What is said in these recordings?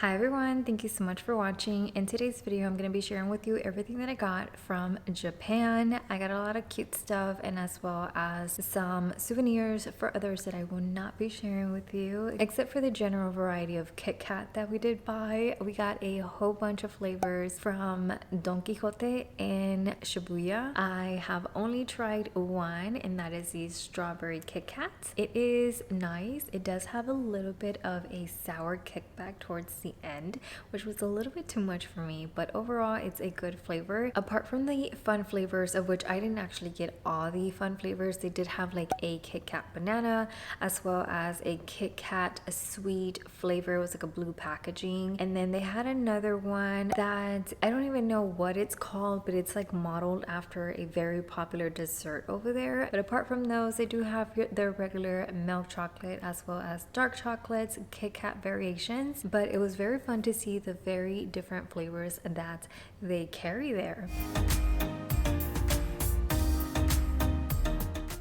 Hi everyone, thank you so much for watching. In today's video, I'm going to be sharing with you everything that I got from Japan. I got a lot of cute stuff and as well as some souvenirs for others that I will not be sharing with you. Except for the general variety of Kit Kat that we did buy. We got a whole bunch of flavors from Don Quijote in Shibuya. I have only tried one and that is the strawberry Kit Kat. It is nice. It does have a little bit of a sour kickback towards the end, which was a little bit too much for me, but overall it's a good flavor. Apart from the fun flavors, of which I didn't actually get all the fun flavors, they did have like a Kit Kat banana as well as a Kit Kat sweet flavor. It was like a blue packaging, and then they had another one that I don't even know what it's called, but it's like modeled after a very popular dessert over there. But apart from those, they do have their regular milk chocolate as well as dark chocolates, Kit Kat variations, but it was very fun to see the very different flavors that they carry there.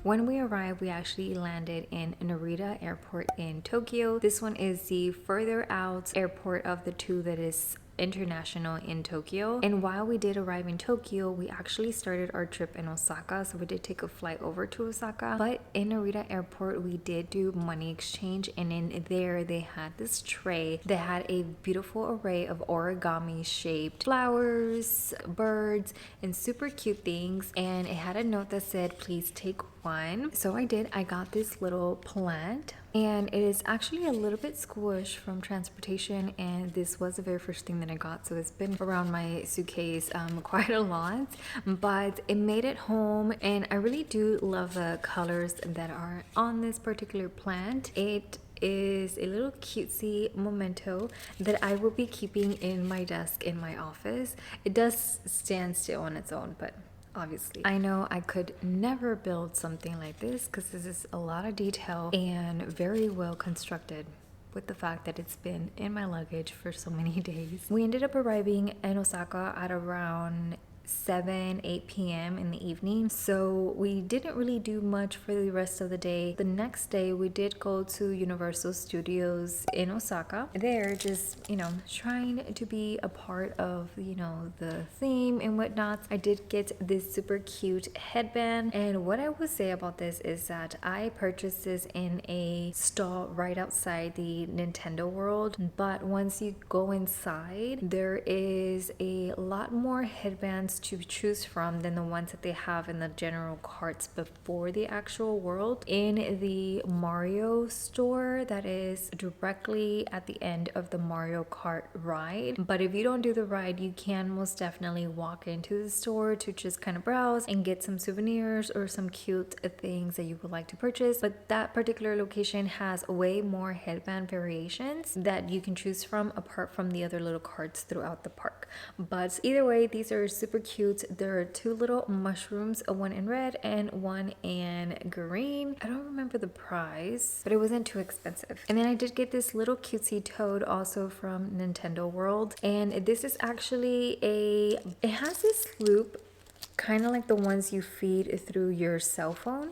When we arrived, we actually landed in Narita Airport in Tokyo. This one is the further out airport of the two that is international in Tokyo. And while we did arrive in Tokyo, we actually started our trip in Osaka, so we did take a flight over to Osaka. But in Narita Airport, we did do money exchange, and in there they had this tray that had a beautiful array of origami shaped flowers, birds, and super cute things, and it had a note that said please take one. So I did. I got this little plant, and it is actually a little bit squished from transportation, and this was the very first thing that I got, so it's been around my suitcase quite a lot, but it made it home. And I really do love the colors that are on this particular plant. It is a little cutesy memento that I will be keeping in my desk in my office. It does stand still on its own, but obviously I know I could never build something like this because this is a lot of detail and very well constructed, with the fact that it's been in my luggage for so many days. We ended up arriving in Osaka at around 8 p.m. in the evening, so we didn't really do much for the rest of the day. The next day we did go to Universal Studios in Osaka. There, just trying to be a part of the theme and whatnot. I did get this super cute headband, and what I would say about this is that I purchased this in a stall right outside the Nintendo World, but once you go inside, there is a lot more headbands to choose from than the ones that they have in the general carts before the actual world. In the Mario store that is directly at the end of the Mario Kart ride, but if you don't do the ride, you can most definitely walk into the store to just kind of browse and get some souvenirs or some cute things that you would like to purchase. But that particular location has way more headband variations that you can choose from apart from the other little carts throughout the park. But either way, these are super cute. There are two little mushrooms, one in red and one in green. I don't remember the price, but it wasn't too expensive. And then I did get this little cutesy toad also from Nintendo World, and this is actually it has this loop kind of like the ones you feed through your cell phone,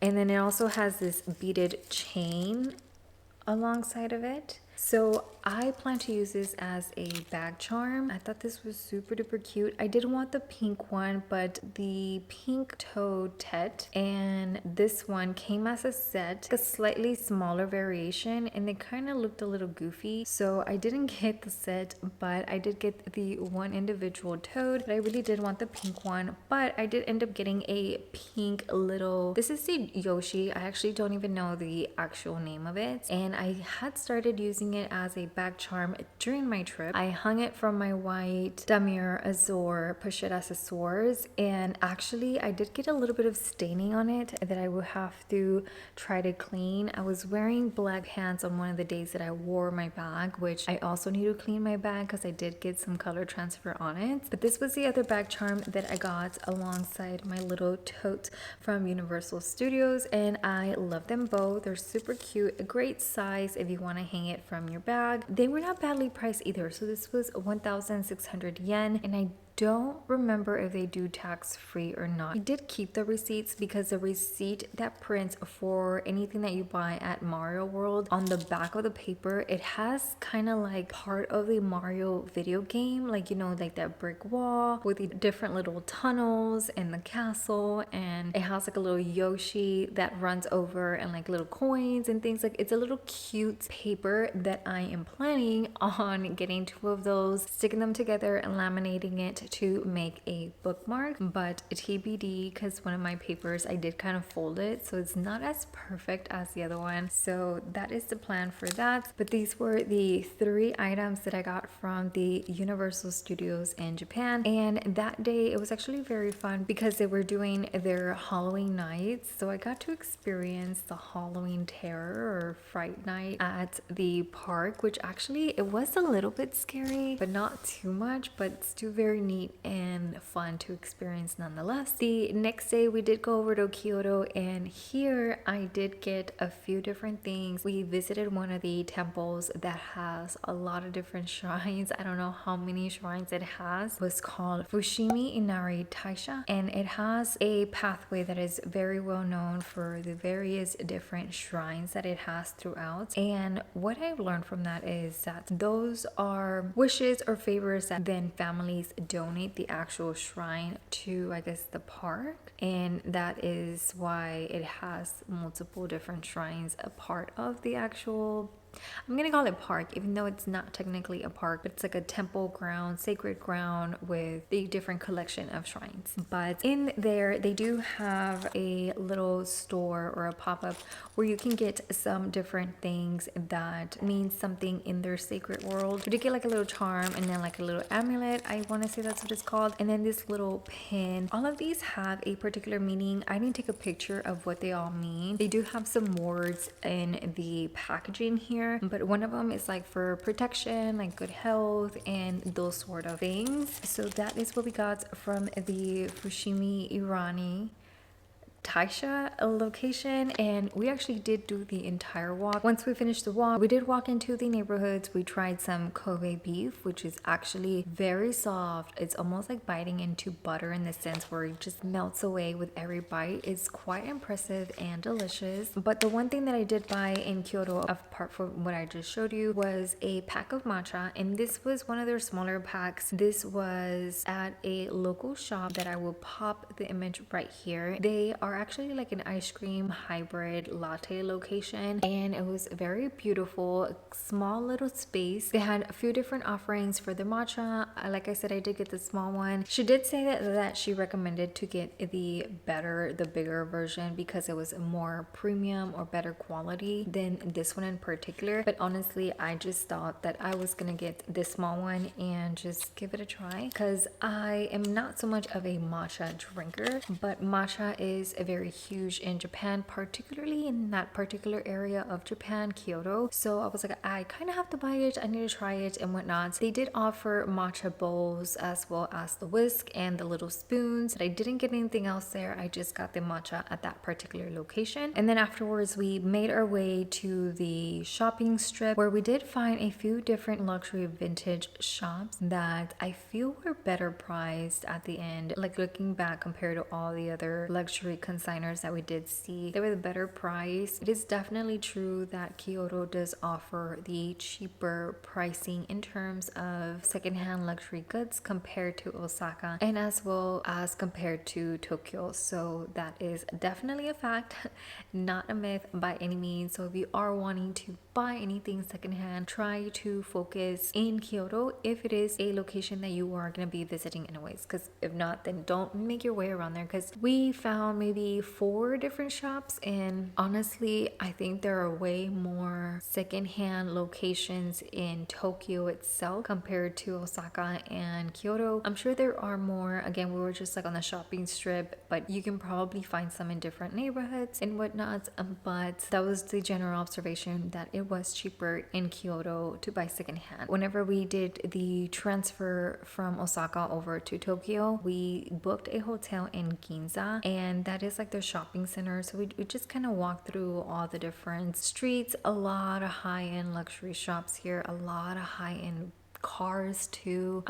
and then it also has this beaded chain alongside of it. So I plan to use this as a bag charm. I thought this was super duper cute. I did want the pink one, but the pink toad tet and this one came as a set, a slightly smaller variation, and they kind of looked a little goofy. So I didn't get the set, but I did get the one individual toad. But I really did want the pink one, but I did end up getting a pink little, this is the Yoshi. I actually don't even know the actual name of it, and I had started using it as a bag charm during my trip. I hung it from my white damier azure pochette accessoires, and actually I did get a little bit of staining on it that I will have to try to clean. I was wearing black pants on one of the days that I wore my bag, which I also need to clean my bag because I did get some color transfer on it. But this was the other bag charm that I got alongside my little tote from Universal Studios, and I love them both. They're super cute, a great size if you want to hang it from your bag. They were not badly priced either. So this was 1,600 yen, and I don't remember if they do tax free or not. I did keep the receipts because the receipt that prints for anything that you buy at Mario World, on the back of the paper, it has kind of like part of the Mario video game, like, you know, like that brick wall with the different little tunnels and the castle, and it has like a little Yoshi that runs over and like little coins and things. Like, it's a little cute paper that I am planning on getting 2 of those, sticking them together and laminating it to make a bookmark, but TBD, because one of my papers I did kind of fold it, so it's not as perfect as the other one. So that is the plan for that. But these were the 3 items that I got from the Universal Studios in Japan, and that day it was actually very fun because they were doing their Halloween nights, so I got to experience the Halloween terror or fright night at the park, which actually it was a little bit scary, but not too much, but still very neat and fun to experience nonetheless. The next day we did go over to Kyoto, and here I did get a few different things. We visited one of the temples that has a lot of different shrines. I don't know how many shrines it has. It was called Fushimi Inari Taisha, and it has a pathway that is very well known for the various different shrines that it has throughout. And what I've learned from that is that those are wishes or favors that then families donate the actual shrine to, I guess, the park, and that is why it has multiple different shrines a part of the actual, I'm gonna call it park, even though it's not technically a park, but it's like a temple ground, sacred ground with the different collection of shrines. But in there, they do have a little store or a pop-up where you can get some different things that mean something in their sacred world. You get like a little charm and then like a little amulet, I want to say that's what it's called, and then this little pin. All of these have a particular meaning. I didn't take a picture of what they all mean. They do have some words in the packaging here, but one of them is like for protection, like good health and those sort of things. So that is what we got from the Fushimi Irani Taisha location, and we actually did do the entire walk. Once we finished the walk, we did walk into the neighborhoods. We tried some Kobe beef, which is actually very soft. It's almost like biting into butter in the sense where it just melts away with every bite. It's quite impressive and delicious. But the one thing that I did buy in Kyoto, apart from what I just showed you, was a pack of matcha, and this was one of their smaller packs. This was at a local shop that I will pop the image right here. They are actually like an ice cream hybrid latte location, and it was very beautiful, small little space. They had a few different offerings for the matcha. Like I said, I did get the small one. She did say that she recommended to get the bigger version because it was more premium or better quality than this one in particular. But honestly, I just thought that I was gonna get this small one and just give it a try, because I am not so much of a matcha drinker, but matcha is very huge in Japan, particularly in that particular area of Japan, Kyoto. So I was like, I kind of have to buy it, I need to try it and whatnot. They did offer matcha bowls as well as the whisk and the little spoons, but I didn't get anything else there. I just got the matcha at that particular location. And then afterwards we made our way to the shopping strip, where we did find a few different luxury vintage shops that I feel were better priced at the end. Like, looking back compared to all the other luxury consigners that we did see, they were the better price. It is definitely true that Kyoto does offer the cheaper pricing in terms of secondhand luxury goods compared to Osaka, and as well as compared to Tokyo. So that is definitely a fact, not a myth by any means. So if you are wanting to buy anything secondhand, try to focus in Kyoto if it is a location that you are going to be visiting anyways, because if not, then don't make your way around there, because we found maybe 4 different shops, and honestly I think there are way more secondhand locations in Tokyo itself compared to Osaka and Kyoto. I'm sure there are more. Again, we were just like on the shopping strip, but you can probably find some in different neighborhoods and whatnot. But that was the general observation, that it was cheaper in Kyoto to buy secondhand. Whenever we did the transfer from Osaka over to Tokyo, we booked a hotel in Ginza, and that is like their shopping center. So we just kind of walked through all the different streets, a lot of high-end luxury shops here, a lot of high-end cars too.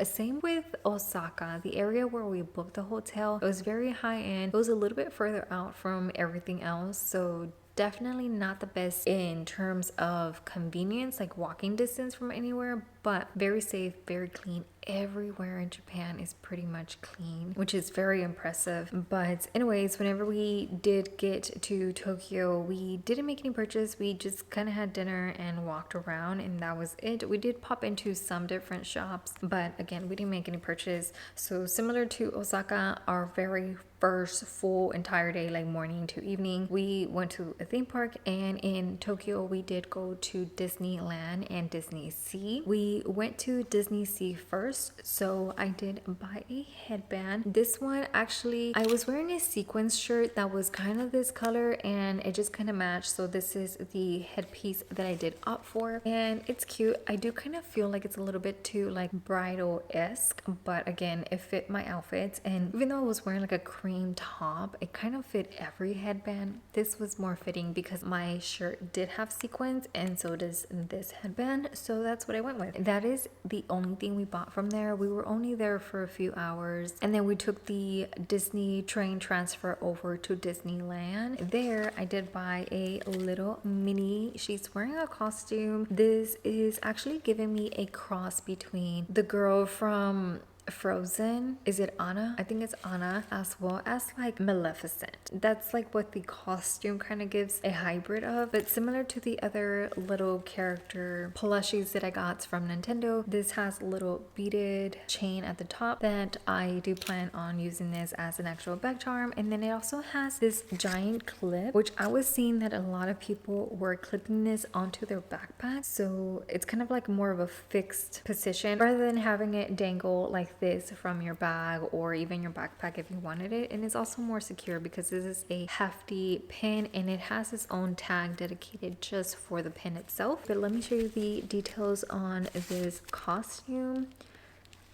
Same with Osaka, the area where we booked the hotel. It was very high end. It was a little bit further out from everything else, so definitely not the best in terms of convenience, like walking distance from anywhere, but very safe, very clean. Everywhere in Japan is pretty much clean, which is very impressive. But anyways, whenever we did get to Tokyo, we didn't make any purchase. We just kind of had dinner and walked around, and that was it. We did pop into some different shops, but again, we didn't make any purchase. So similar to Osaka, our very first full entire day, like morning to evening, we went to a theme park. And in Tokyo, we did go to Disneyland and DisneySea. We went to DisneySea first, so I did buy a headband. This one, actually, I was wearing a sequins shirt that was kind of this color and it just kind of matched, so this is the headpiece that I did opt for, and it's cute. I do kind of feel like it's a little bit too like bridal-esque, but again, it fit my outfits, and even though I was wearing like a cream top, it kind of fit every headband. This was more fitting because my shirt did have sequins, and so does this headband, so that's what I went with. That is the only thing we bought from there. We were only there for a few hours, and then we took the Disney train transfer over to Disneyland. There I did buy a little mini, she's wearing a costume. This is actually giving me a cross between the girl from Frozen, is it Anna? I think it's Anna, as well as like Maleficent. That's like what the costume kind of gives a hybrid of, but similar to the other little character plushies that I got from Nintendo, this has a little beaded chain at the top that I do plan on using this as an actual bag charm. And then it also has this giant clip, which I was seeing that a lot of people were clipping this onto their backpack, so it's kind of like more of a fixed position rather than having it dangle like this from your bag or even your backpack if you wanted it. And it's also more secure because this is a hefty pin and it has its own tag dedicated just for the pin itself. But let me show you the details on this costume.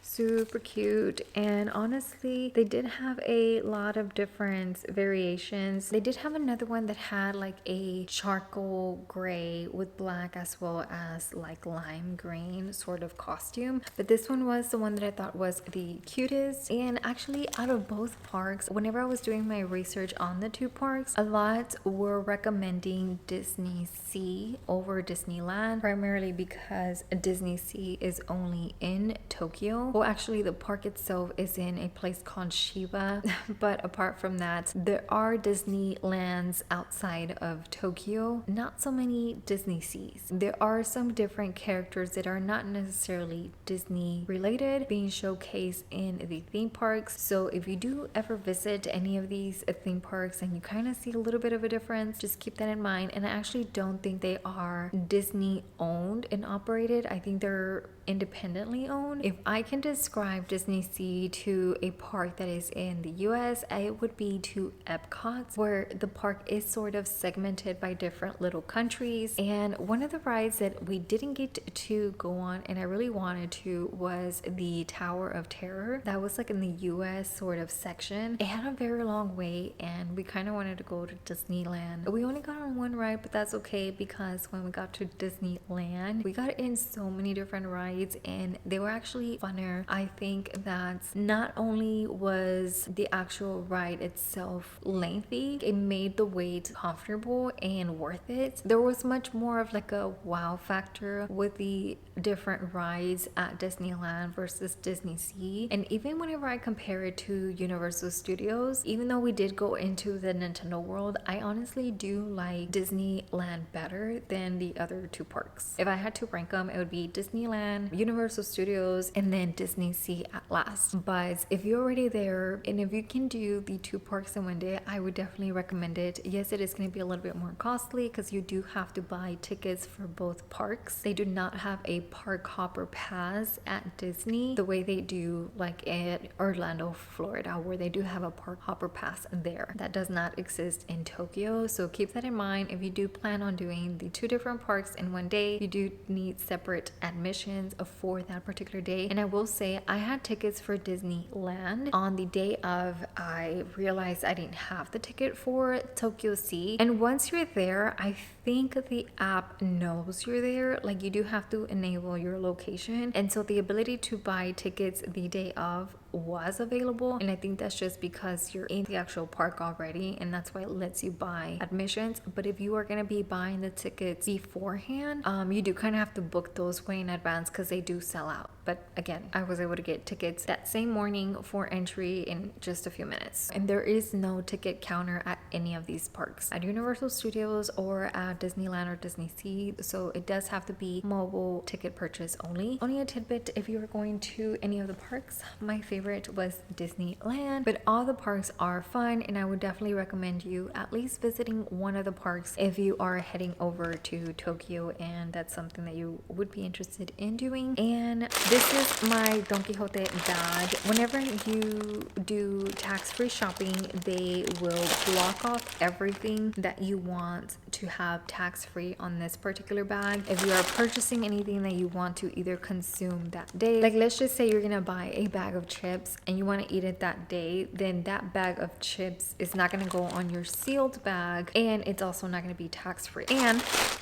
Super cute, and honestly they did have a lot of different variations. They did have another one that had like a charcoal gray with black as well as like lime green sort of costume, but this one was the one that I thought was the cutest. And actually, out of both parks, whenever I was doing my research on the two parks, a lot were recommending DisneySea over Disneyland, primarily because DisneySea is only in Tokyo. Well, actually the park itself is in a place called Shiba, but apart from that, there are Disneylands outside of Tokyo, not so many DisneySeas. There are some different characters that are not necessarily Disney related being showcased in the theme parks. So if you do ever visit any of these theme parks and you kind of see a little bit of a difference, just keep that in mind. And I actually don't think they are Disney owned and operated. I think they're independently owned. If I can describe DisneySea to a park that is in the US, it would be to Epcot, where the park is sort of segmented by different little countries. And one of the rides that we didn't get to go on and I really wanted to was the Tower of Terror. That was like in the US sort of section. It had a very long wait and we kind of wanted to go to Disneyland. We only got on one ride, but that's okay because when we got to Disneyland, we got in so many different rides and they were actually funner. I think that not only was the actual ride itself lengthy, it made the wait comfortable and worth it. There was much more of like a wow factor with the different rides at Disneyland versus DisneySea. And even whenever I compare it to Universal Studios, even though we did go into the Nintendo world, I honestly do like Disneyland better than the other two parks. If I had to rank them, it would be Disneyland, Universal Studios, and then DisneySea at last. But if you're already there and if you can do the two parks in one day, I would definitely recommend it. Yes, it is going to be a little bit more costly because you do have to buy tickets for both parks. They do not have a park hopper pass at Disney the way they do like at Orlando, Florida, where they do have a park hopper pass there. That does not exist in Tokyo, so keep that in mind. If you do plan on doing the two different parks in one day, you do need separate admissions for that particular day. And I will say I had tickets for Disneyland on the day of. I realized I didn't have the ticket for Tokyo Sea, and once you're there, I think the app knows you're there. Like, you do have to enable your location, and so the ability to buy tickets the day of was available, and I think that's just because you're in the actual park already, and that's why it lets you buy admissions. But if you are going to be buying the tickets beforehand, you do kind of have to book those way in advance because they do sell out. But again, I was able to get tickets that same morning for entry in just a few minutes, and there is no ticket counter at any of these parks at Universal Studios or at Disneyland or DisneySea, so it does have to be mobile ticket purchase only. Only a tidbit, if you are going to any of the parks, my favorite was Disneyland, but all the parks are fun, and I would definitely recommend you at least visiting one of the parks if you are heading over to Tokyo and that's something that you would be interested in doing. And this is my Don Quijote bag. Whenever you do tax-free shopping, they will block off everything that you want to have tax-free on this particular bag. If you are purchasing anything that you want to either consume that day, like let's just say you're gonna buy a bag of chips and you want to eat it that day, then that bag of chips is not going to go on your sealed bag, and it's also not going to be tax-free. And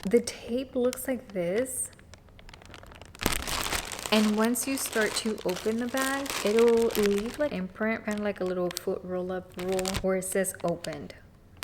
the tape looks like this, and once you start to open the bag, it'll leave like imprint, kind of like a little foot roll-up rule where it says opened,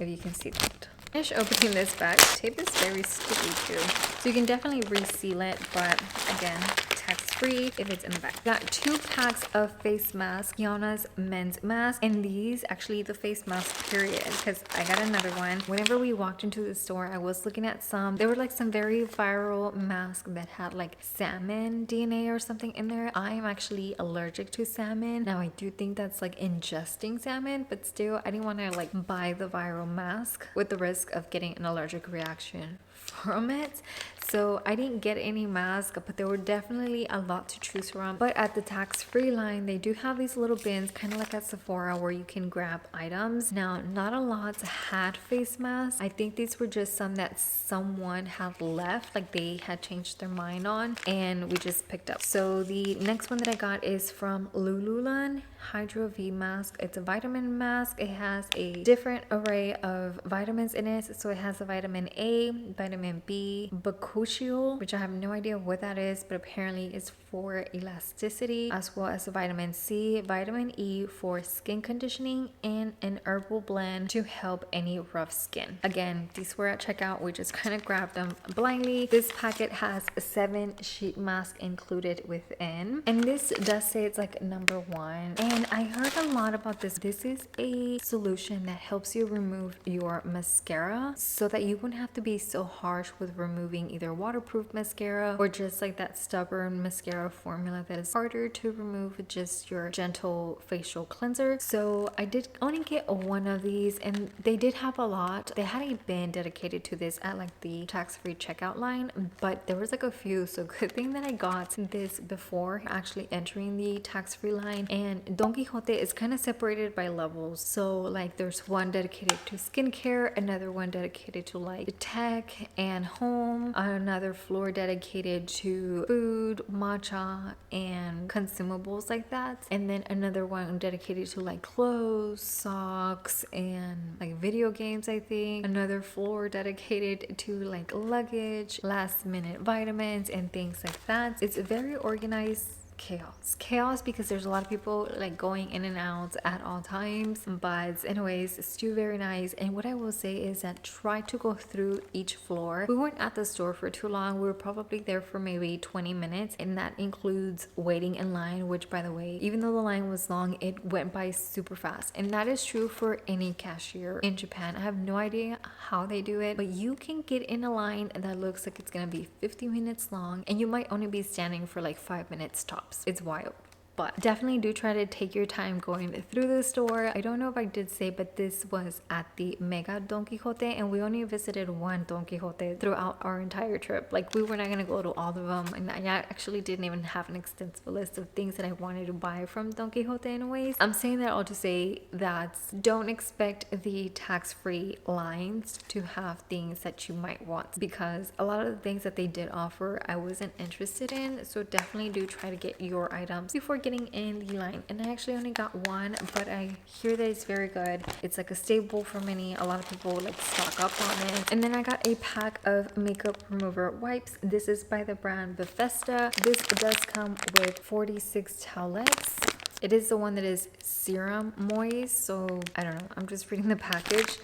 if you can see that. Finish opening this bag. Tape is very sticky too, so you can definitely reseal it, but again, tax-free if it's in the back. Got 2 packs of face masks, Kiana's men's mask, and these actually the face mask period, because I got another one. Whenever we walked into the store, I was looking at some. There were like some very viral masks that had like salmon DNA or something in there. I am actually allergic to salmon. Now I do think that's like ingesting salmon, but still I didn't want to like buy the viral mask with the risk of getting an allergic reaction from it. So I didn't get any mask, but there were definitely a lot to choose from. But at the tax-free line, they do have these little bins, kind of like at Sephora, where you can grab items. Now, not a lot had face masks. I think these were just some that someone had left, like they had changed their mind on, and we just picked up. So the next one that I got is from Lululemon Hydro V mask. It's a vitamin mask. It has a different array of vitamins in it. So it has a vitamin A, vitamin B, bakuchiol, which I have no idea what that is, but apparently it's for elasticity, as well as a vitamin C, vitamin E for skin conditioning, and an herbal blend to help any rough skin. Again, these were at checkout. We just kind of grabbed them blindly. This packet has 7 sheet masks included within, and this does say it's like number 1. And I heard a lot about this. This is a solution that helps you remove your mascara so that you wouldn't have to be so harsh with removing either waterproof mascara or just like that stubborn mascara formula that is harder to remove with just your gentle facial cleanser. So I did only get one of these, and they did have a lot. They had a bin dedicated to this at like the tax-free checkout line, but there was like a few, so good thing that I got this before actually entering the tax-free line. And Don Quijote is kind of separated by levels, so like there's one dedicated to skincare, another one dedicated to like tech and home, another floor dedicated to food, matcha, and consumables like that, and then another one dedicated to like clothes, socks, and like video games. I think another floor dedicated to like luggage, last minute vitamins, and things like that. It's very organized. Chaos because there's a lot of people like going in and out at all times, but anyways, it's still very nice. And what I will say is that try to go through each floor. We weren't at the store for too long. We were probably there for maybe 20 minutes, and that includes waiting in line, which by the way, even though the line was long, it went by super fast. And that is true for any cashier in Japan. I have no idea how they do it, but you can get in a line that looks like it's gonna be 50 minutes long, and you might only be standing for like 5 minutes tops. It's wild. but definitely do try to take your time going through the store. I don't know if I did say, but this was at the Mega Don Quijote, and we only visited one Don Quijote throughout our entire trip. Like, we were not gonna go to all of them, and I actually didn't even have an extensive list of things that I wanted to buy from Don Quijote anyways. I'm saying that all to say that don't expect the tax-free lines to have things that you might want, because a lot of the things that they did offer I wasn't interested in. So definitely do try to get your items before getting in the line. And I actually only got one, but I hear that it's very good. It's like a staple for many. A lot of people like stock up on it. And then I got a pack of makeup remover wipes. This is by the brand Bethesda. This does come with 46 towelettes. It is the one that is serum moist, so I don't know, I'm just reading the package.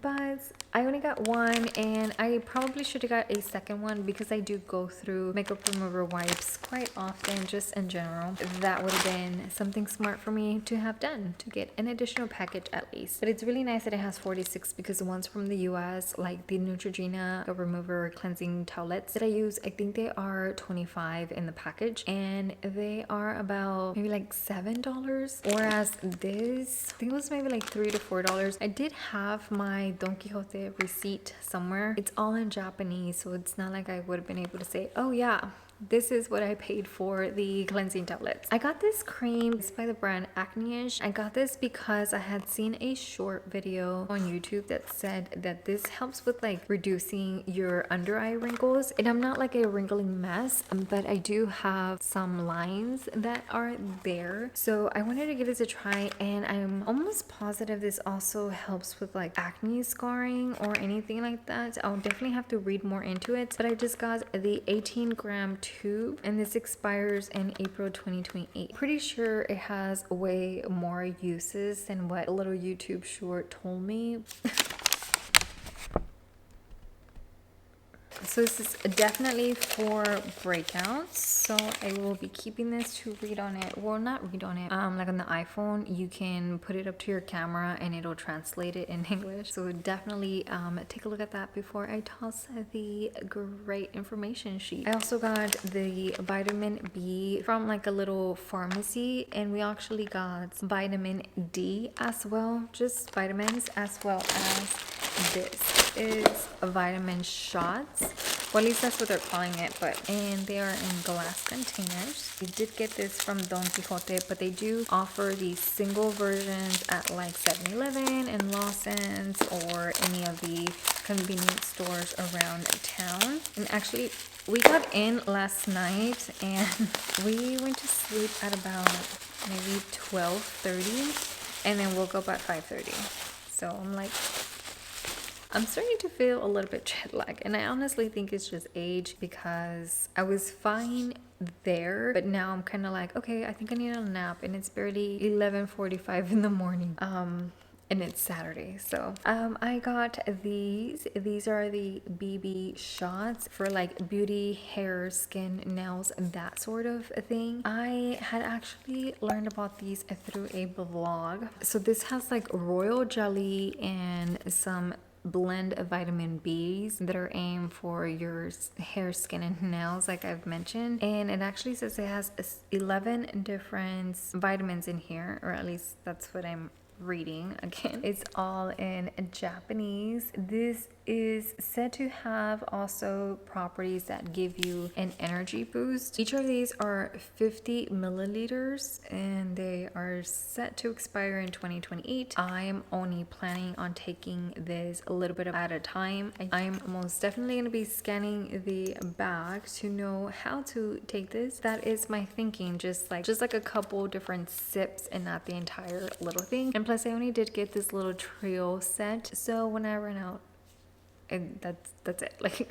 But I only got one, and I probably should have got a second one because I do go through makeup remover wipes quite often, just in general. That would have been something smart for me to have done, to get an additional package at least. But it's really nice that it has 46, because the ones from the US, like the Neutrogena remover cleansing towelettes that I use, I think they are 25 in the package, and they are about maybe like $7. Whereas this, I think it was maybe like $3 to $4. I did have my Don Quijote receipt somewhere. It's all in Japanese, so it's not like I would have been able to say, oh yeah, this is what I paid for the cleansing tablets. I got this cream. It's by the brand Acne-ish. I got this because I had seen a short video on YouTube that said that this helps with like reducing your under eye wrinkles. And I'm not like a wrinkling mess, but I do have some lines that are there. So I wanted to give this a try, and I'm almost positive this also helps with like acne scarring or anything like that. I'll definitely have to read more into it, but I just got the 18-gram tube, and this expires in April 2028. Pretty sure it has way more uses than what a little YouTube short told me. So this is definitely for breakouts, so I will be keeping this to read on it. Well, not read on it, like on the iPhone you can put it up to your camera and it'll translate it in English. So definitely take a look at that before I toss the great information sheet. I also got the vitamin B from like a little pharmacy, and we actually got vitamin D as well, just vitamins, as well as this is a vitamin shots. Well, at least that's what they're calling it, and they are in glass containers. We did get this from Don Quijote, but they do offer these single versions at like 7-Eleven and Lawson's or any of the convenience stores around town. And actually, we got in last night and we went to sleep at about maybe 12:30, and then woke up at 5:30. So I'm starting to feel a little bit jet lag, and I honestly think it's just age, because I was fine there, but now I'm kind of like, okay, I think I need a nap, and it's barely 11:45 in the morning. And it's Saturday. So I got these are the BB shots for like beauty, hair, skin, nails, that sort of thing. I had actually learned about these through a vlog. So this has like royal jelly and some blend of vitamin B's that are aimed for your hair, skin, and nails, like I've mentioned. And it actually says it has 11 different vitamins in here, or at least that's what I'm reading. Again, it's all in Japanese. This is said to have also properties that give you an energy boost. Each of these are 50 milliliters, and they are set to expire in 2028. I am only planning on taking this a little bit at a time. I'm most definitely going to be scanning the bag to know how to take this. That is my thinking, just like a couple different sips and not the entire little thing. And plus I only did get this little trio set, so when I run out, and that's it. Like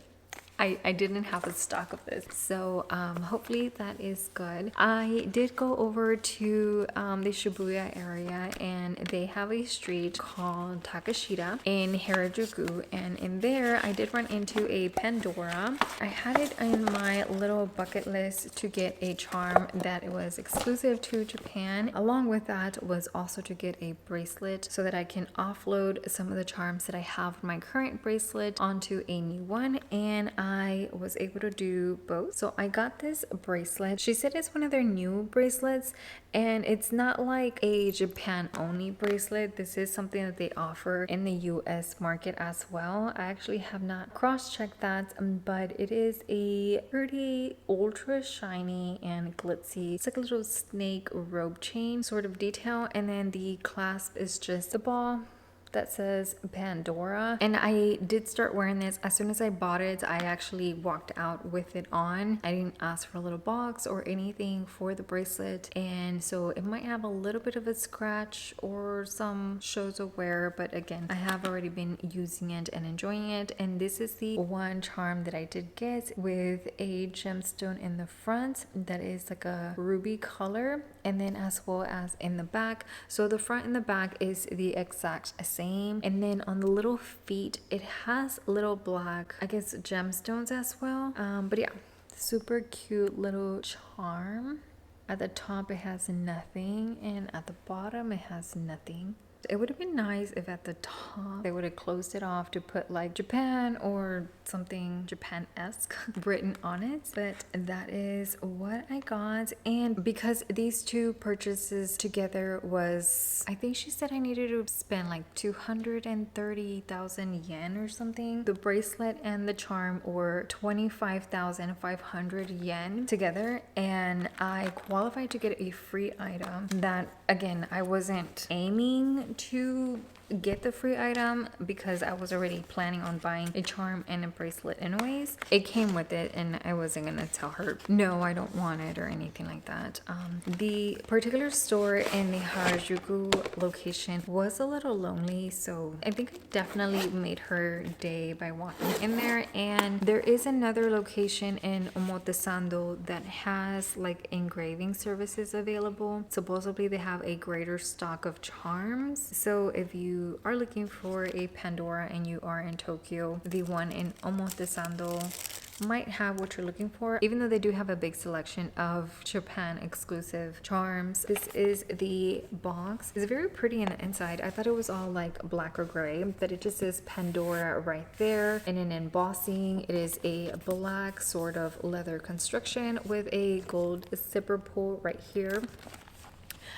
I didn't have a stock of this, so hopefully that is good. I did go over to the Shibuya area, and they have a street called Takeshita in Harajuku, and in there I did run into a Pandora. I had it in my little bucket list to get a charm that it was exclusive to Japan. Along with that was also to get a bracelet so that I can offload some of the charms that I have in my current bracelet onto a new one. And I was able to do both. So I got this bracelet. She said it's one of their new bracelets, and it's not like a Japan only bracelet. This is something that they offer in the US market as well. I actually have not cross-checked that, but it is a pretty ultra shiny and glitzy. It's like a little snake rope chain sort of detail, and then the clasp is just a ball that says Pandora. And I did start wearing this as soon as I bought it. I actually walked out with it on. I didn't ask for a little box or anything for the bracelet, and so it might have a little bit of a scratch or some shows of wear, but again, I have already been using it and enjoying it. And this is the one charm that I did get with a gemstone in the front that is like a ruby color, and then as well as in the back. So the front and the back is the exact same, and then on the little feet it has little black, I guess, gemstones as well. But yeah, super cute little charm. At the top it has nothing, and at the bottom it has nothing. It would have been nice if at the top they would have closed it off to put like Japan or something Japan-esque written on it, but that is what I got. And because these two purchases together was, I think she said I needed to spend like 230,000 yen or something. The bracelet and the charm were 25,500 yen together, and I qualified to get a free item that, again, I wasn't aiming to get the free item because I was already planning on buying a charm and a bracelet anyways. It came with it, and I wasn't gonna tell her no, I don't want it or anything like that. The particular store in the Harajuku location was a little lonely, so I think I definitely made her day by walking in there. And there is another location in Omotesando that has like engraving services available. Supposedly they have a greater stock of charms. So if you are looking for a Pandora and you are in Tokyo, the one in Omotesando might have what you're looking for, even though they do have a big selection of Japan exclusive charms. This is the box. It's very pretty in the inside. I thought it was all like black or gray, but it just says Pandora right there. And in embossing, it is a black sort of leather construction with a gold zipper pull right here.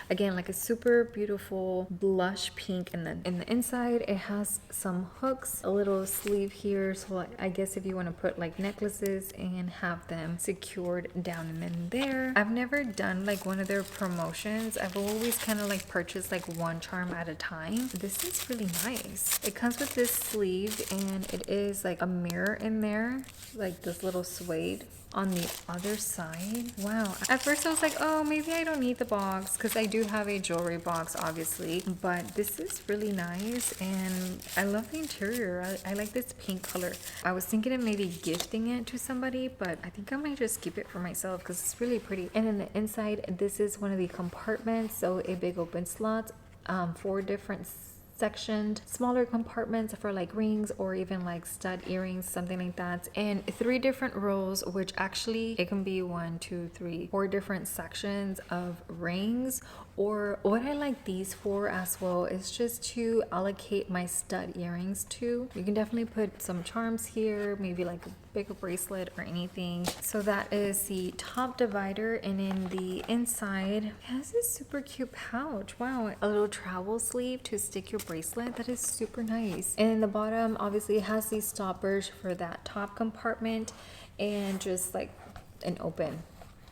Again, like a super beautiful blush pink. And then in the inside, it has some hooks, a little sleeve here. So like, I guess if you want to put like necklaces and have them secured down and in there. I've never done like one of their promotions. I've always kind of like purchased like one charm at a time. This is really nice. It comes with this sleeve, and it is like a mirror in there, like this little suede on the other side. Wow. At first I was like, oh, maybe I don't need the box because I do have a jewelry box, obviously, but this is really nice, and I love the interior. I like this pink color. I was thinking of maybe gifting it to somebody, but I think I might just keep it for myself because it's really pretty. And in the inside, this is one of the compartments, so a big open slot, 4 different sectioned smaller compartments for like rings or even like stud earrings, something like that, and 3 different rows, which actually it can be 1, 2, 3, 4 different sections of rings. Or what I like these for as well is just to allocate my stud earrings to. You can definitely put some charms here, maybe like a bigger bracelet or anything. So that is the top divider, and in the inside it has this super cute pouch. Wow, a little travel sleeve to stick your bracelet. That is super nice. And in the bottom, obviously it has these stoppers for that top compartment, and just like an open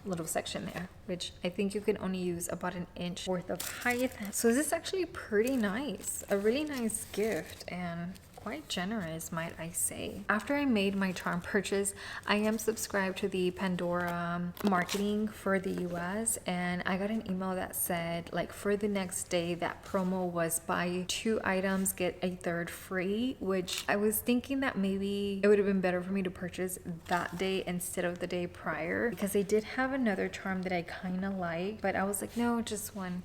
little section there, which I think you can only use about 1 inch worth of height. So this is actually pretty nice, a really nice gift, and quite generous, might I say. After I made my charm purchase, I am subscribed to the Pandora marketing for the US, and I got an email that said like for the next day that promo was buy 2 items get a 3rd free, which I was thinking that maybe it would have been better for me to purchase that day instead of the day prior, because they did have another charm that I kind of like, but I was like, no, just one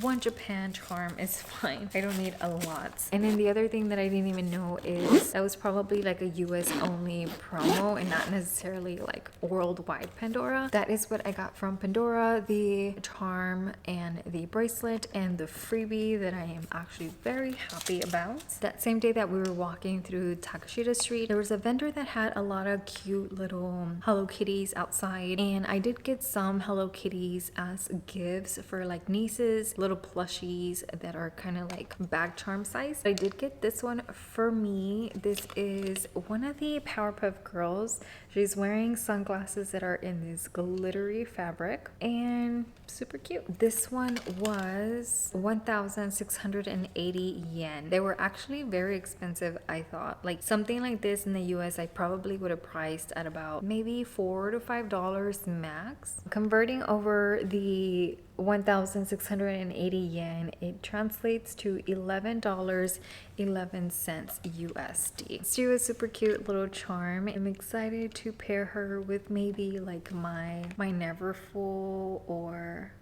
one Japan charm is fine. I don't need a lot. And then the other thing that I didn't even know is that was probably like a US only promo and not necessarily like worldwide Pandora. That is what I got from Pandora, the charm and the bracelet and the freebie that I am actually very happy about. That same day that we were walking through Takeshita Street, there was a vendor that had a lot of cute little Hello Kitties outside, and I did get some Hello Kitties as gifts for like nieces, little plushies that are kind of like bag charm size. I did get this one for me. This is one of the Powerpuff Girls. She's wearing sunglasses that are in this glittery fabric and super cute. This one was 1,680 yen. They were actually very expensive, I thought. Like something like this in the US, I probably would have priced at about maybe $4 to $5 max. Converting over the 1,680 yen, it translates to $11.11 USD. She was super cute little charm. I'm excited to pair her with maybe like my Neverfull or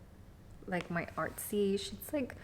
like my Artsy. She's like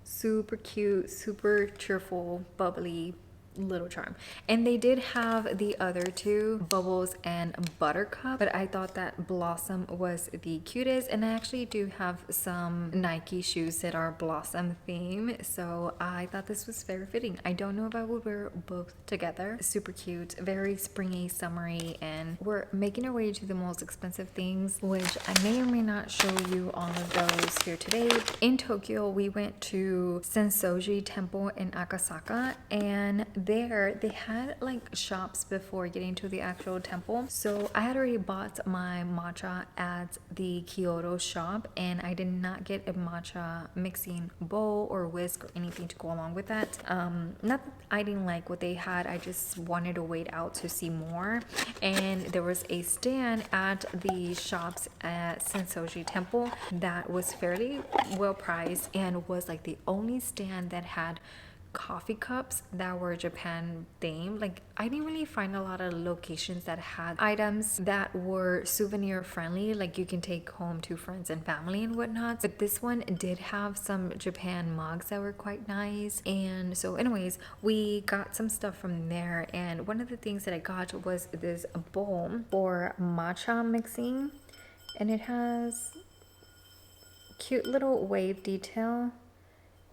super cute, super cheerful, bubbly little charm. And they did have the other two, Bubbles and Buttercup, but I thought that Blossom was the cutest. And I actually do have some Nike shoes that are Blossom theme, so I thought this was very fitting. I don't know if I would wear both together. Super cute, very springy, summery, and we're making our way to the most expensive things, which I may or may not show you all of those here today. In Tokyo, we went to Sensoji Temple in Akasaka, and there they had like shops before getting to the actual temple. So I had already bought my matcha at the Kyoto shop, and I did not get a matcha mixing bowl or whisk or anything to go along with that. Not that I didn't like what they had, I just wanted to wait out to see more. And there was a stand at the shops at Sensoji Temple that was fairly well priced and was like the only stand that had coffee cups that were Japan themed. Like I didn't really find a lot of locations that had items that were souvenir friendly, like you can take home to friends and family and whatnot. But this one did have some Japan mugs that were quite nice. And so anyways, we got some stuff from there, and one of the things that I got was this bowl for matcha mixing, and it has cute little wave detail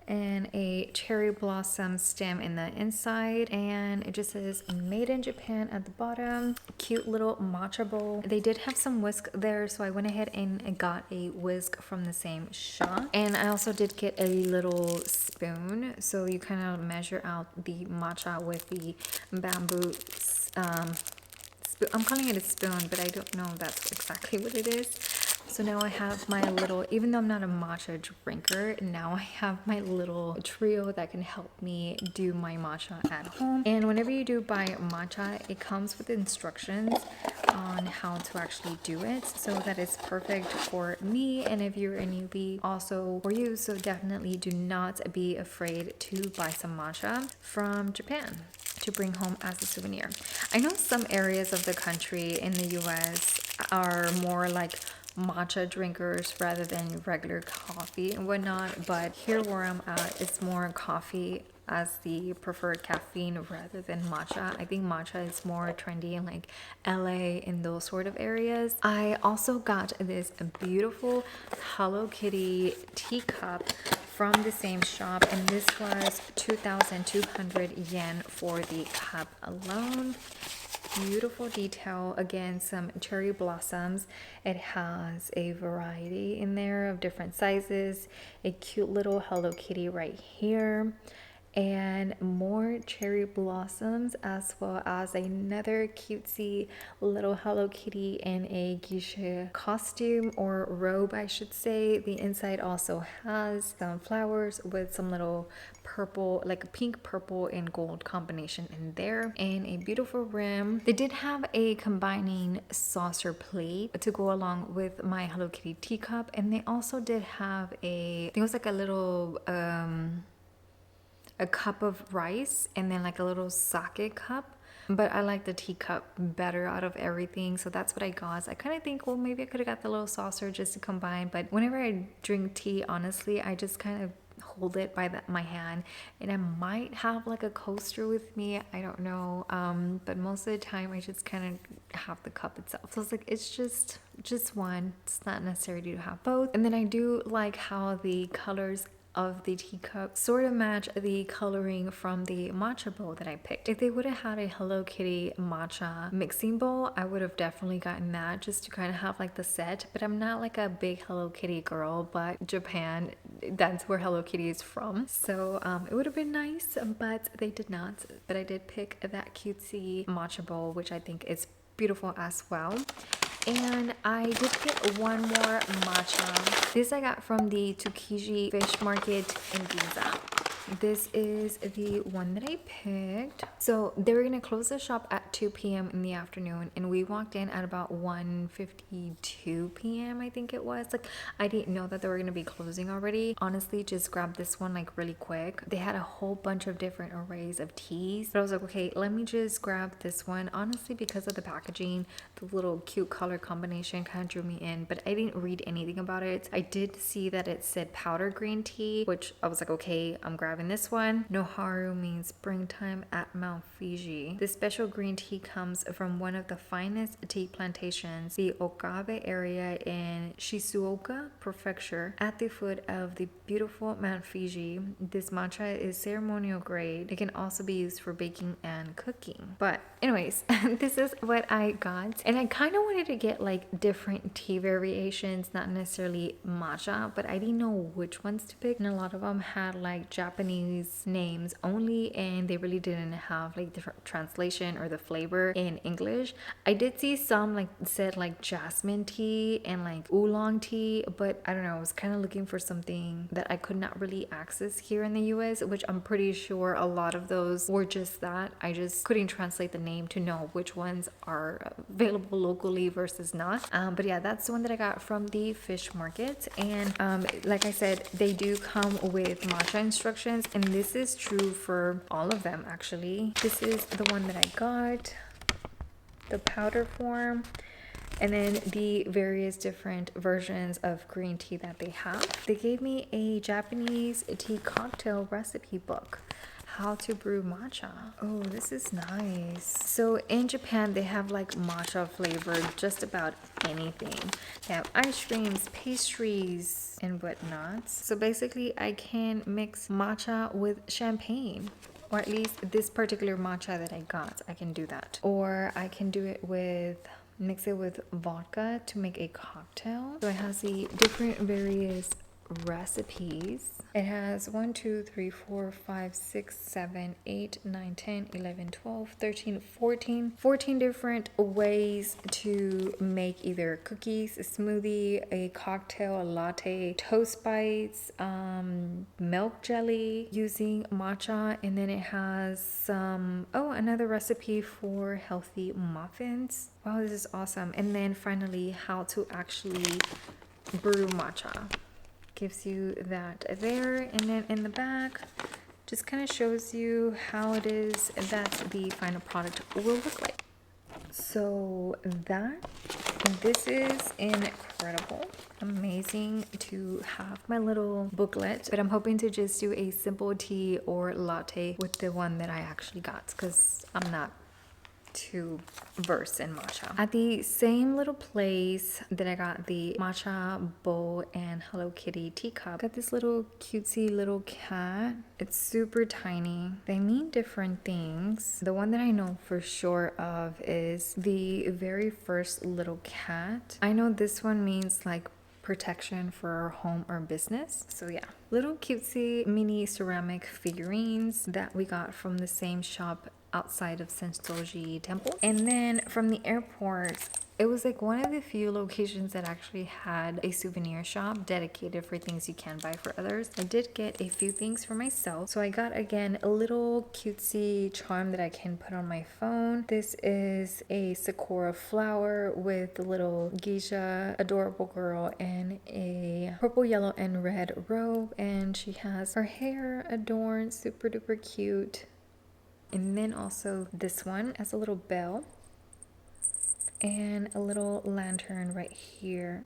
and a cherry blossom stem in the inside, and it just says made in Japan at the bottom. Cute little matcha bowl. They did have some whisk there, so I went ahead and got a whisk from the same shop. And I also did get a little spoon, so you kind of measure out the matcha with the bamboo I'm calling it a spoon, but I don't know if that's exactly what it is. So now I have my little, even though I'm not a matcha drinker, now I have my little trio that can help me do my matcha at home. And whenever you do buy matcha, it comes with instructions on how to actually do it. So that is perfect for me, and if you're a newbie, also for you. So definitely do not be afraid to buy some matcha from Japan to bring home as a souvenir. I know some areas of the country in the US are more like matcha drinkers rather than regular coffee and whatnot, but here where I'm at, it's more coffee as the preferred caffeine rather than matcha. I think matcha is more trendy in like LA and those sort of areas. I also got this beautiful Hello Kitty teacup from the same shop, and this was 2,200 yen for the cup alone. Beautiful detail, again some cherry blossoms. It has a variety in there of different sizes, a cute little Hello Kitty right here, and more cherry blossoms, as well as another cutesy little Hello Kitty in a geisha costume or robe, I should say. The inside also has some flowers with some little purple, like a pink, purple, and gold combination in there, and a beautiful rim. They did have a combining saucer plate to go along with my Hello Kitty teacup, and they also did have a, I think it was like a little a cup of rice, and then like a little sake cup but I like the teacup better out of everything, so that's what I got. So I kind of think, well, maybe I could have got the little saucer just to combine, but whenever I drink tea, honestly, I just kind of hold it by my hand, and I might have like a coaster with me, I don't know, but most of the time I just kind of have the cup itself. So it's like, it's just one, it's not necessary to have both. And then I do like how the colors of the teacup sort of match the coloring from the matcha bowl that I picked. If they would have had a Hello Kitty matcha mixing bowl, I would have definitely gotten that just to kind of have like the set, but I'm not like a big Hello Kitty girl, but Japan, that's where Hello Kitty is from, so it would have been nice, but they did not. But I did pick that cutesy matcha bowl, which I think is beautiful as well. And I did get one more matcha. This I got from the Tsukiji fish market in Ginza. This is the one that I picked. So they were gonna close the shop at 2 p.m. in the afternoon, and we walked in at about 1:52 p.m. I think it was. Like, I didn't know that they were gonna be closing already. Honestly, just grabbed this one like really quick. They had a whole bunch of different arrays of teas, but I was like, okay, let me just grab this one. Honestly, because of the packaging, the little cute color combination kind of drew me in, but I didn't read anything about it. I did see that it said powder green tea, which I was like, okay, I'm grabbing this one. Noharu means springtime at Mount Fiji. This special green tea comes from one of the finest tea plantations, the Okabe area in Shizuoka Prefecture, at the foot of the beautiful Mount Fiji. This matcha is ceremonial grade. It can also be used for baking and cooking. But anyways, this is what I got, and I kind of wanted to get like different tea variations, not necessarily matcha, but I didn't know which ones to pick, and a lot of them had like Japanese names only, and they really didn't have like different translation or the flavor in English. I did see some like said like jasmine tea and like oolong tea, but I don't know, I was kind of looking for something that I could not really access here in the US, which I'm pretty sure a lot of those were just that. I just couldn't translate the name to know which ones are available locally versus not. But yeah, that's the one that I got from the fish market, and like I said, they do come with matcha instructions, and this is true for all of them actually. This is the one that I got, the powder form, and then the various different versions of green tea that they have. They gave me a Japanese tea cocktail recipe book, how to brew matcha. Oh, this is nice. So in Japan, they have like matcha flavored just about anything. They have ice creams, pastries, and whatnot. So basically, I can mix matcha with champagne, or at least this particular matcha that I got, I can do that. Or I can do it with, mix it with vodka to make a cocktail. So it has the different various recipes. It has 1 2 3 4 5 6 7 8 9 10 11 12 13 14 different ways to make either cookies, a smoothie, a cocktail, a latte, toast bites, milk jelly using matcha, and then it has some another recipe for healthy muffins. Wow, this is awesome. And then finally, how to actually brew matcha. Gives you that there, and then in the back just kind of shows you how it is that the final product will look like. So this is incredible, amazing to have my little booklet, but I'm hoping to just do a simple tea or latte with the one that I actually got, because I'm not too versed in matcha. At the same little place that I got the matcha bowl and Hello Kitty teacup, got this little cutesy little cat. It's super tiny. They mean different things. The one that I know for sure of is the very first little cat. I know this one means like protection for our home or business. So yeah, little cutesy mini ceramic figurines that we got from the same shop outside of Sensoji Temple. And then from the airport, it was like one of the few locations that actually had a souvenir shop dedicated for things you can buy for others. I did get a few things for myself. So I got, again, a little cutesy charm that I can put on my phone. This is a sakura flower with a little geisha, adorable girl, in a purple, yellow, and red robe. And she has her hair adorned, super duper cute. And then also this one has a little bell and a little lantern right here.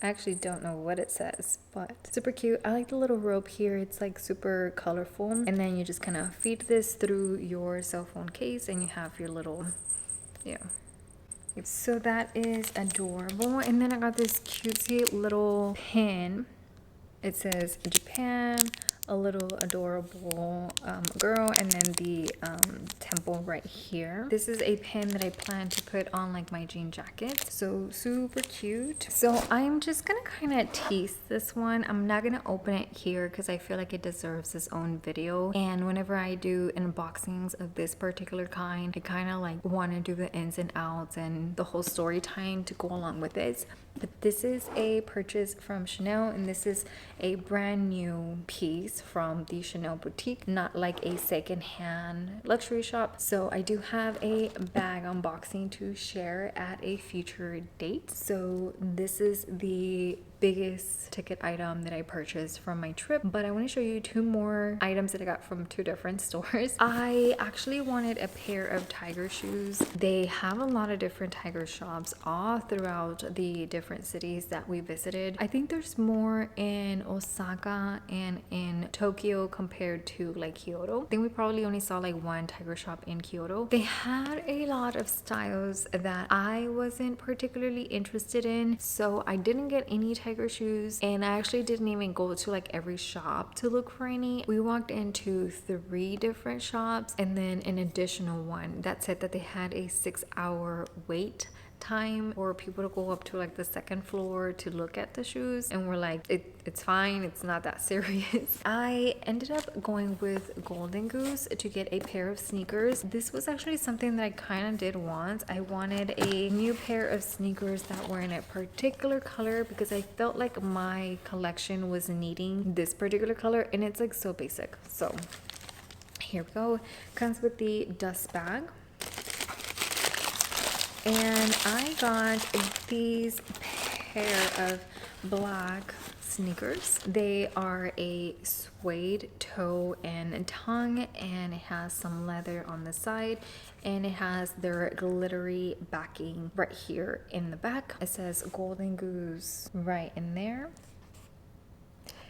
I actually don't know what it says, but super cute. I like the little rope here. It's like super colorful. And then you just kind of feed this through your cell phone case and you have your little, yeah. So that is adorable. And then I got this cutesy little pin. It says Japan, a little adorable girl, and then the temple right here. This is a pin that I plan to put on like my jean jacket. So super cute. So I'm just gonna kind of tease this one. I'm not gonna open it here because I feel like it deserves its own video. And whenever I do unboxings of this particular kind, I kind of like want to do the ins and outs and the whole story time to go along with it. But this is a purchase from Chanel, and this is a brand new piece from the Chanel boutique, not like a secondhand luxury shop. So I do have a bag unboxing to share at a future date. So this is the biggest ticket item that I purchased from my trip, but I want to show you two more items that I got from two different stores. I actually wanted a pair of tiger shoes. They have a lot of different tiger shops all throughout the different cities that we visited. I think there's more in Osaka and in Tokyo compared to like Kyoto. I think we probably only saw like one tiger shop in Kyoto. They had a lot of styles that I wasn't particularly interested in, so I didn't get any tiger shoes, and I actually didn't even go to like every shop to look for any. We walked into 3 different shops and then an additional one that said that they had a 6-hour wait time for people to go up to like the 2nd floor to look at the shoes, and we're like, it's fine, it's not that serious. I ended up going with Golden Goose to get a pair of sneakers. This was actually something that I kind of did want. I wanted a new pair of sneakers that were in a particular color because I felt like my collection was needing this particular color, and it's like so basic. So here we go. Comes with the dust bag. And I got these pair of black sneakers. They are a suede toe and tongue, and it has some leather on the side, and it has their glittery backing right here in the back. It says Golden Goose right in there.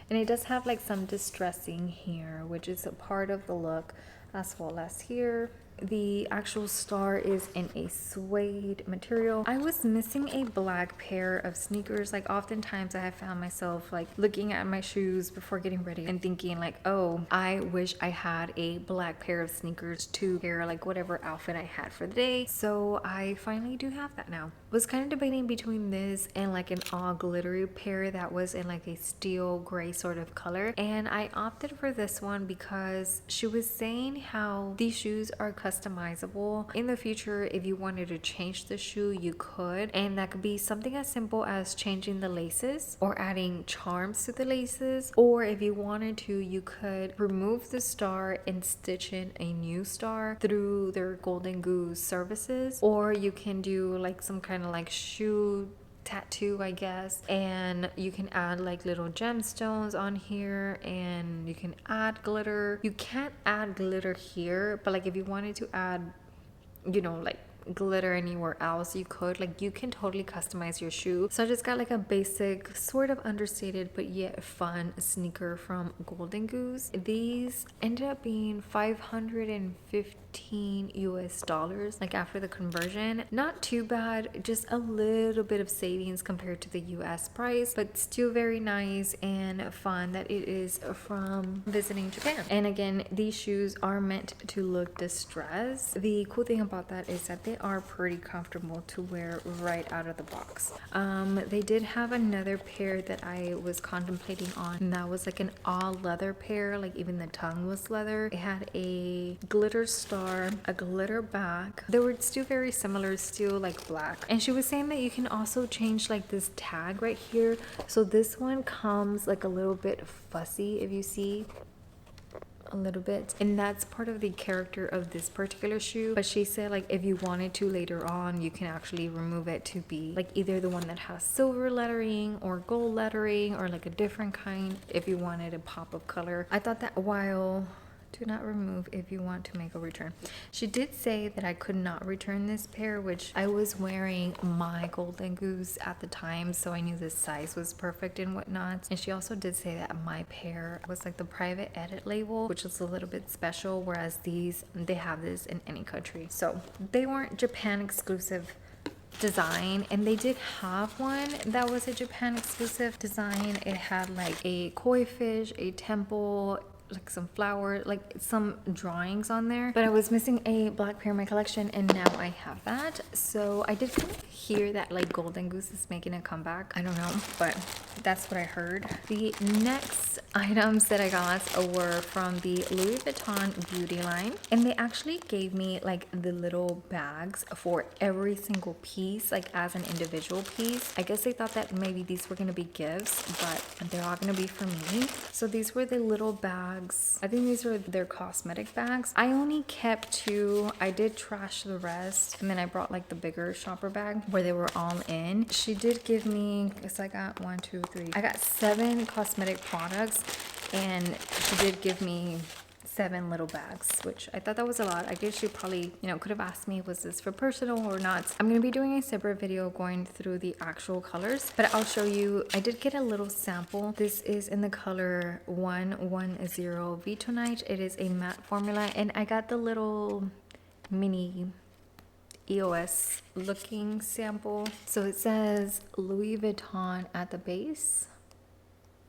And it does have like some distressing here, which is a part of the look, as well as here. The actual star is in a suede material. I was missing a black pair of sneakers. Like oftentimes I have found myself like looking at my shoes before getting ready and thinking like, oh, I wish I had a black pair of sneakers to pair like whatever outfit I had for the day. So I finally do have that now. Was kind of debating between this and like an all glittery pair that was in like a steel gray sort of color, and I opted for this one because she was saying how these shoes are customizable. In the future, if you wanted to change the shoe, you could, and that could be something as simple as changing the laces or adding charms to the laces, or if you wanted to, you could remove the star and stitch in a new star through their Golden Goose services, or you can do like some kind of like shoe tattoo, I guess, and you can add like little gemstones on here, and you can add glitter. You can't add glitter here, but like if you wanted to add, you know, like glitter anywhere else, you could. Like you can totally customize your shoe. So I just got like a basic, sort of understated but yet fun sneaker from Golden Goose. These ended up being $515 US, like after the conversion. Not too bad, just a little bit of savings compared to the US price, but still very nice and fun that it is from visiting Japan. And again, these shoes are meant to look distressed. The cool thing about that is that they are pretty comfortable to wear right out of the box. They did have another pair that I was contemplating on, and that was like an all leather pair. Like even the tongue was leather. It had a glitter star, a glitter back. They were still very similar, still like black. And she was saying that you can also change like this tag right here. So this one comes like a little bit fussy, if you see, a little bit, and that's part of the character of this particular shoe. But she said like if you wanted to later on, you can actually remove it to be like either the one that has silver lettering or gold lettering, or like a different kind if you wanted a pop of color. I thought that while Do not remove if you want to make a return. She did say that I could not return this pair, which I was wearing my golden goose at the time, so I knew the size was perfect and whatnot. And she also did say that my pair was like the private edit label, which is a little bit special, whereas these, they have this in any country. So they weren't Japan exclusive design, and they did have one that was a Japan exclusive design. It had like a koi fish, a temple, like some flower, like some drawings on there, but I was missing a black pair in my collection, and now I have that. So I did kind of hear that like golden goose is making a comeback. I don't know, but that's what I heard. The next items that I got were from the Louis Vuitton beauty line, and they actually gave me like the little bags for every single piece, like as an individual piece. I guess they thought that maybe these were going to be gifts, but they're all going to be for me. So these were the little bags. I think these were their cosmetic bags. I only kept 2. I did trash the rest, and then I brought like the bigger shopper bag where they were all in. She did give me, I guess I got 1, 2, 3. I got 7 cosmetic products, and she did give me 7 little bags, which I thought that was a lot. I guess you probably, could have asked me, was this for personal or not? I'm going to be doing a separate video going through the actual colors, but I'll show you. I did get a little sample. This is in the color 110 Vuittonite. It is a matte formula, and I got the little mini EOS looking sample. So it says Louis Vuitton at the base.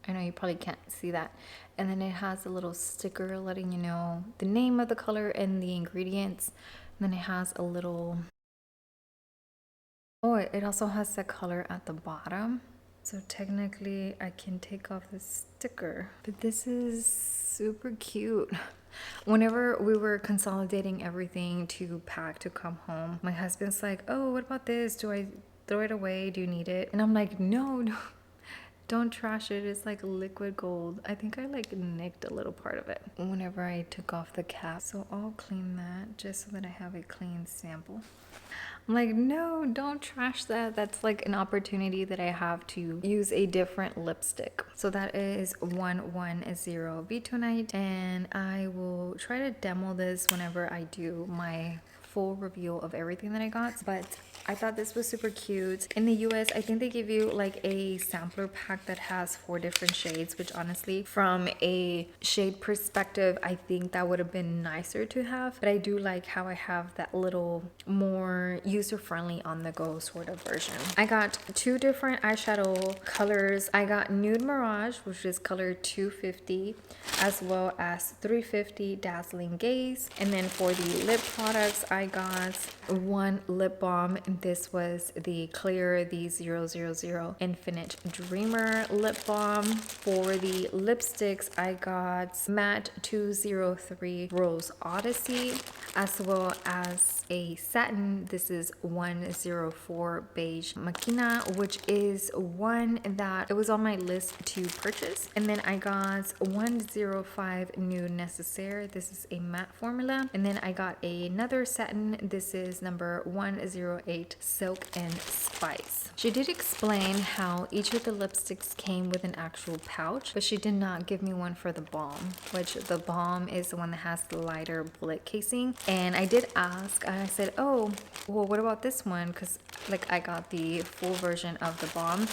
I know you probably can't see that. And then it has a little sticker letting you know the name of the color and the ingredients. And then it has a little... Oh, it also has the color at the bottom. So technically I can take off the sticker. But this is super cute. Whenever we were consolidating everything to pack to come home, my husband's like, oh, what about this? Do I throw it away? Do you need it? And I'm like, no. Don't trash it. It's like liquid gold. I think I like nicked a little part of it whenever I took off the cap. So I'll clean that just so that I have a clean sample. I'm like, no, don't trash that. That's like an opportunity that I have to use a different lipstick. So that is 110 Vuittonite, and I will try to demo this whenever I do my full review of everything that I got. But I thought this was super cute. In the US, I think they give you like a sampler pack that has 4 different shades, which honestly, from a shade perspective, I think that would have been nicer to have. But I do like how I have that little more user-friendly on-the-go sort of version. I got 2 different eyeshadow colors. I got Nude Mirage, which is color 250, as well as 350 Dazzling Gaze. And then for the lip products, I got 1 lip balm. This was the Clear the 000 Infinite Dreamer lip balm. For the lipsticks, I got Matte 203 Rose Odyssey, as well as a satin. This is 104 Beige Machina, which is one that it was on my list to purchase. And then I got 105 Nude Necessaire. This is a matte formula. And then I got another satin. This is number 108 Silk and Spice. She did explain how each of the lipsticks came with an actual pouch, but she did not give me one for the balm, which the balm is the one that has the lighter bullet casing. And I did ask, I said, oh, well, what about this one? Because like I got the full version of the balm.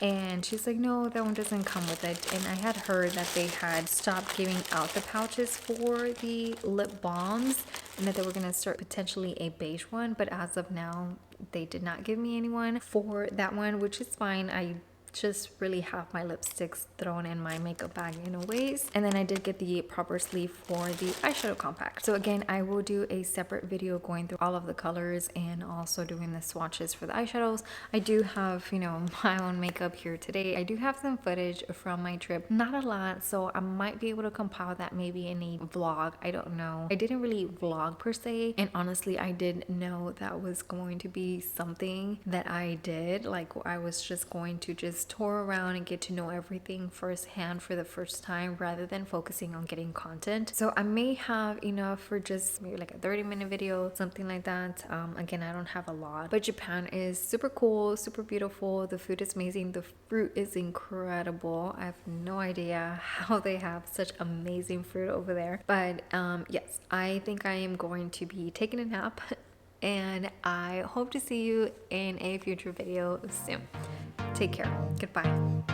And she's like, no, that one doesn't come with it. And I had heard that they had stopped giving out the pouches for the lip balms, and that they were going to start potentially a beige one. But as of now, they did not give me anyone for that one, which is fine. I just really have my lipsticks thrown in my makeup bag anyways. And then I did get the proper sleeve for the eyeshadow compact. So again, I will do a separate video going through all of the colors and also doing the swatches for the eyeshadows. I do have, my own makeup here today. I do have some footage from my trip, not a lot, so I might be able to compile that maybe in a vlog. I don't know. I didn't really vlog per se, and honestly, I didn't know that was going to be something that I did. Like I was just going to just just tour around and get to know everything firsthand for the first time rather than focusing on getting content. So I may have enough for just maybe like a 30-minute video, something like that. Again, I don't have a lot, but Japan is super cool, super beautiful. The food is amazing. The fruit is incredible. I have no idea how they have such amazing fruit over there. But yes, I think I am going to be taking a nap and I hope to see you in a future video soon. Take care. Goodbye.